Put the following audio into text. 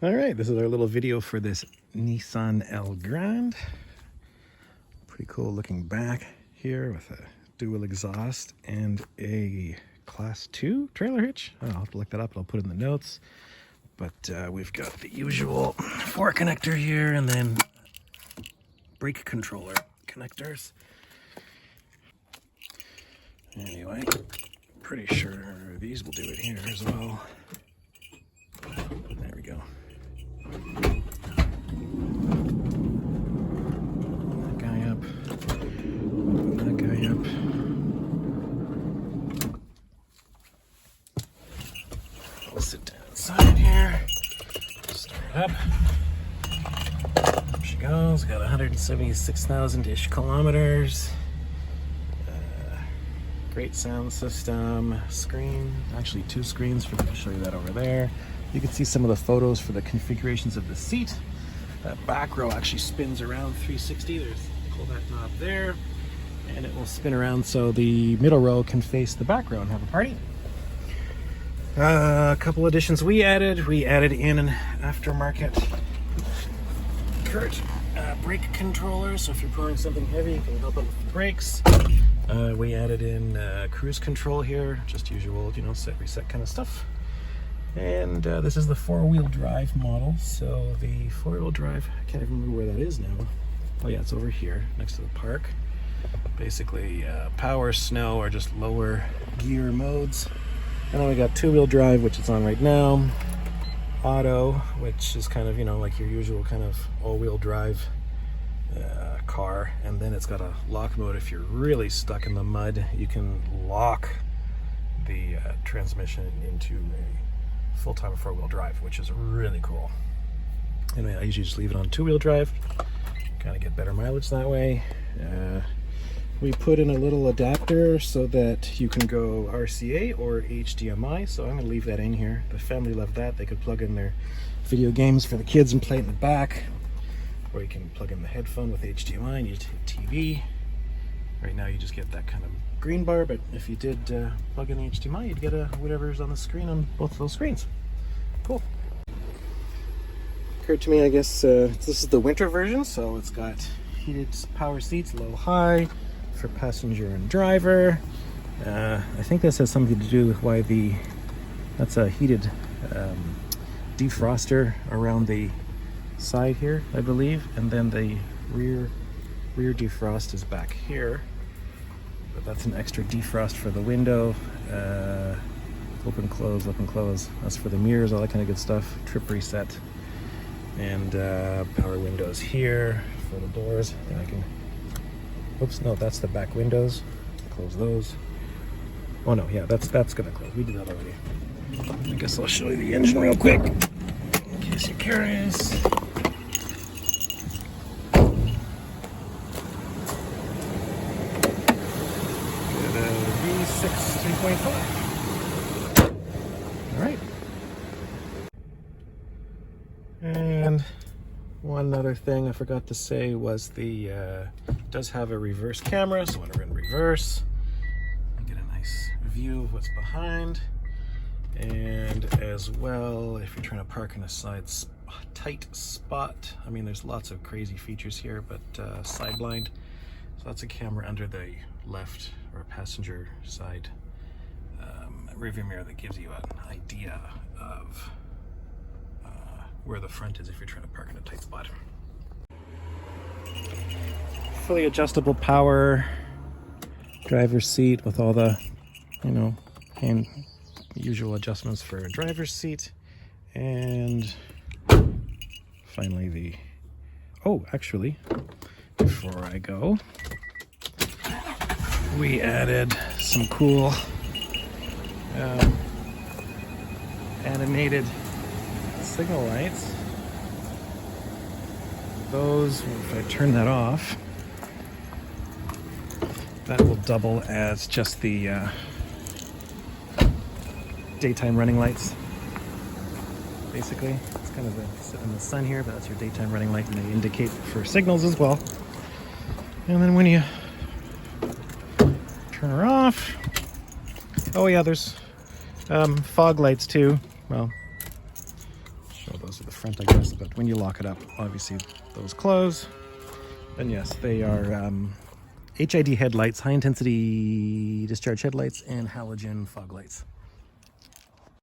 All right, this is our little video for this Nissan ElGrand. Pretty cool looking back here with a dual exhaust and a class 2 trailer hitch. I'll have to look that up, I'll put it in the notes. But we've got the usual 4 connector here and then brake controller connectors. Anyway, pretty sure these will do it here as well. There we go. That guy up. That guy up. I'll sit down inside here. Start it up. There she goes. Got 176,000-ish kilometers. Great sound system. Screen. Actually, 2 screens. Forgot to show you that over there. You can see some of the photos for the configurations of the seat. That back row actually spins around 360. Pull that knob there, and it will spin around so the middle row can face the back row and have a party. A couple additions we added. We added in an aftermarket brake controller, so if you're pulling something heavy, you can help out with the brakes. We added in cruise control here, just usual, set reset kind of stuff. And this is the 4-wheel drive model. So the 4-wheel drive, I can't even remember where that is now. Oh yeah, it's over here next to the park. Basically power, snow, or just lower gear modes. And then we got 2-wheel drive, which is on right now. Auto, which is kind of, like your usual kind of all-wheel drive car. And then it's got a lock mode. If you're really stuck in the mud, you can lock the transmission into a full-time 4-wheel drive, which is really cool. Anyway, I usually just leave it on 2-wheel drive, kind of get better mileage that way. We put in a little adapter so that you can go RCA or HDMI, so I'm going to leave that in here. The family loved that. They could plug in their video games for the kids and play it in the back, or you can plug in the headphone with HDMI and you hit TV. Right now you just get that kind of green bar, but if you did plug in the HDMI, you'd get whatever's on the screen on both of those screens. Cool. Occurred to me, I guess this is the winter version, so it's got heated power seats, low high for passenger and driver. I think this has something to do with why that's a heated defroster around the side here, I believe, and then the rear defrost is back here. But that's an extra defrost for the window. Open, close, open, close. That's for the mirrors, all that kind of good stuff. Trip reset. And power windows here for the doors. And I can, oops, no, that's the back windows. Close those. Oh no, yeah, that's gonna close. We did that already. I guess I'll show you the engine real quick, in case you're curious. V6 3.5. All right. And one other thing I forgot to say was it does have a reverse camera, so when we're in reverse, you get a nice view of what's behind. And as well, if you're trying to park in a tight spot, I mean, there's lots of crazy features here, but side blind. So that's a camera under the left or passenger side rearview mirror that gives you an idea of where the front is if you're trying to park in a tight spot. Fully adjustable power driver's seat with all the, and usual adjustments for a driver's seat. And finally actually, before I go, we added some cool animated signal lights. Those, if I turn that off, that will double as just the daytime running lights. Basically, it's kind of in the sun here, but that's your daytime running light, and they indicate for signals as well. And then when you turn her off, oh yeah, there's fog lights too. Well, show those at the front, I guess, but when you lock it up, obviously those close. And yes, they are HID headlights, high intensity discharge headlights, and halogen fog lights.